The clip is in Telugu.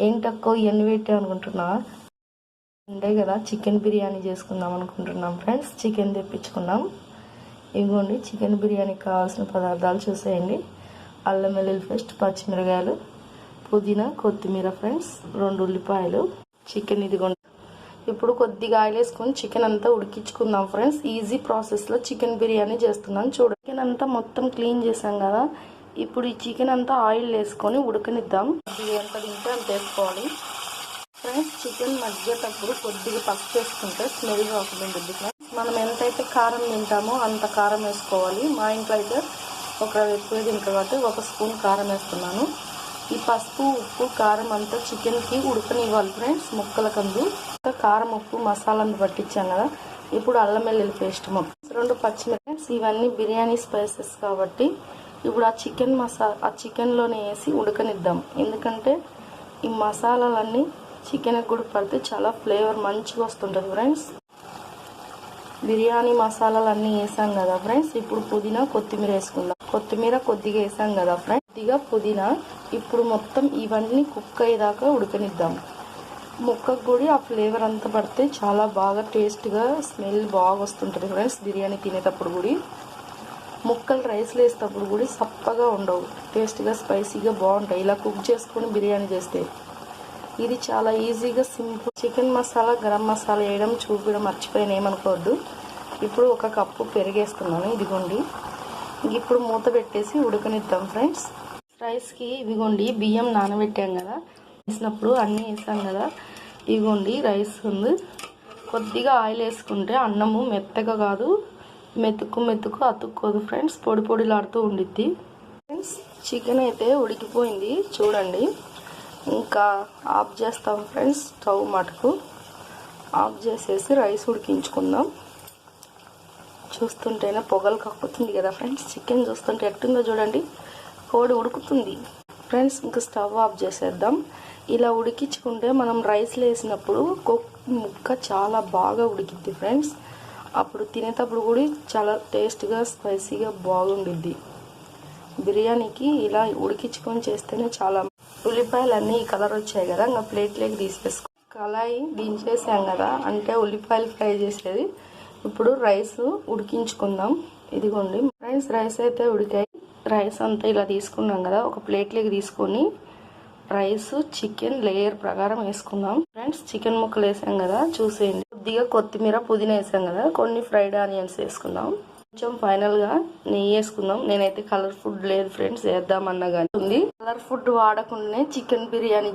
ఏంటక్కో ఇవన్నీ పెట్టే అనుకుంటున్నా. ఉండే కదా చికెన్ బిర్యానీ చేసుకుందాం అనుకుంటున్నాం ఫ్రెండ్స్. చికెన్ తెప్పించుకున్నాం. ఇదిగోండి చికెన్ బిర్యానీకి కావాల్సిన పదార్థాలు చూసేయండి. అల్లం వెల్లుల్లి పేస్ట్, పచ్చిమిరకాయలు, పుదీనా, కొత్తిమీర ఫ్రెండ్స్, 2 ఉల్లిపాయలు, చికెన్. ఇదిగోండి ఇప్పుడు కొద్దిగా ఆయిల్ వేసుకొని చికెన్ అంతా ఉడికించుకుందాం ఫ్రెండ్స్. ఈజీ ప్రాసెస్లో చికెన్ బిర్యానీ చేస్తున్నాను చూడండి. చికెన్ అంతా మొత్తం క్లీన్ చేసాం కదా. ఇప్పుడు ఈ చికెన్ అంతా ఆయిల్ వేసుకొని ఉడకనిద్దాం. ఎంత తింటే అంత వేసుకోవాలి ఫ్రెండ్స్. చికెన్ మగ్గేటప్పుడు కొద్దిగా పసుపు వేసుకుంటే స్మెల్ రాకుండా ఉంటుంది ఫ్రెండ్స్. మనం ఎంతైతే కారం తింటామో అంత కారం వేసుకోవాలి. మా ఇంట్లో అయితే ఒక ఎక్కువ తింటారు కాబట్టి 1 స్పూన్ కారం వేస్తున్నాను. ఈ పసుపు, ఉప్పు, కారం అంతా చికెన్కి ఉడకనివ్వాలి ఫ్రెండ్స్. ముక్కలకందు కారం, ఉప్పు, మసాలాను పట్టించాం కదా. ఇప్పుడు అల్లం వెల్లుల్లి పేస్ట్, 2 పచ్చిమిరపకాయలు. ఇవన్నీ బిర్యానీ స్పైసెస్ కాబట్టి ఇప్పుడు ఆ చికెన్లోనే వేసి ఉడకనిద్దాం. ఎందుకంటే ఈ మసాలాలన్నీ చికెన్కి కూడా పడితే చాలా ఫ్లేవర్ మంచిగా వస్తుంటుంది ఫ్రెండ్స్. బిర్యానీ మసాలాలన్నీ వేసాం కదా ఫ్రెండ్స్. ఇప్పుడు పుదీనా, కొత్తిమీర వేసుకుందాం. కొత్తిమీర కొద్దిగా వేసాం కదా ఫ్రెండ్స్, కొద్దిగా పుదీనా. ఇప్పుడు మొత్తం ఇవన్నీ కుక్ అయ్యేదాకా ఉడకనిద్దాం. ముక్కకు కూడా ఆ ఫ్లేవర్ అంతా పడితే చాలా బాగా టేస్ట్గా స్మెల్ బాగా వస్తుంటుంది ఫ్రెండ్స్. బిర్యానీ తినేటప్పుడు కూడా ముక్కలు రైస్లో వేసేటప్పుడు కూడా సప్పగా ఉండవు, టేస్ట్గా స్పైసీగా బాగుంటాయి. ఇలా కుక్ చేసుకొని బిర్యానీ చేస్తే ఇది చాలా ఈజీగా సింపుల్. చికెన్ మసాలా, గరం మసాలా వేయడం చూపడం మర్చిపోయిన ఏమనుకోవద్దు. ఇప్పుడు 1 కప్పు పెరిగేస్తున్నాను. ఇదిగోండి ఇప్పుడు మూత పెట్టేసి ఉడకనిద్దాం ఫ్రెండ్స్. రైస్కి ఇదిగోండి బియ్యం నానబెట్టాం కదా. వేసినప్పుడు అన్నీ వేసాం కదా. ఇదిగోండి రైస్ ఉంది. కొద్దిగా ఆయిల్ వేసుకుంటే అన్నము మెత్తగా కాదు, మెతుకు అతుక్కోదు ఫ్రెండ్స్. పొడి పొడిలాడుతూ ఉండిద్ది ఫ్రెండ్స్. చికెన్ అయితే ఉడికిపోయింది చూడండి. ఇంకా ఆఫ్ చేస్తాం ఫ్రెండ్స్. స్టవ్ మటుకు ఆఫ్ చేసేసి రైస్ ఉడికించుకుందాం. చూస్తుంటేనే పొగలు కక్కుతుంది కదా ఫ్రెండ్స్. చికెన్ చూస్తుంటే ఎట్టుందో చూడండి, కోడి ఉడుకుతుంది ఫ్రెండ్స్. ఇంకా స్టవ్ ఆఫ్ చేసేద్దాం. ఇలా ఉడికించుకుంటే మనం రైస్లో వేసినప్పుడు ముక్క చాలా బాగా ఉడికిద్ది ఫ్రెండ్స్. అప్పుడు తినేటప్పుడు కూడా చాలా టేస్ట్గా స్పైసీగా బాగుండిద్ది. బిర్యానీకి ఇలా ఉడికించుకొని చేస్తేనే చాలా. ఉల్లిపాయలు అన్నీ ఈ కలర్ వచ్చాయి కదా. ఇంకా ప్లేట్లోకి తీసేసుకో. కళాయి దించేసాం కదా, అంటే ఉల్లిపాయలు ఫ్రై చేసేది. ఇప్పుడు రైస్ ఉడికించుకుందాం. ఇదిగోండి ఫ్రెండ్స్ రైస్ అయితే ఉడికాయి. రైస్ అంతా ఇలా తీసుకున్నాం కదా, ఒక ప్లేట్లోకి తీసుకొని రైస్ చికెన్ లేయర్ ప్రకారం వేసుకుందాం ఫ్రెండ్స్. చికెన్ ముక్కలు వేసాం కదా చూసేయండి. కొద్దిగా కొత్తిమీర, పుదీనా వేసాం కదా. కొన్ని ఫ్రైడ్ ఆనియన్స్ వేసుకుందాం. కొంచెం ఫైనల్గా నెయ్యి వేసుకుందాం. నేనైతే కలర్ ఫుడ్ లేదు ఫ్రెండ్స్, వేద్దామన్నా కానీ ఉంది. కలర్ ఫుడ్ వాడకుండానే చికెన్ బిర్యానీ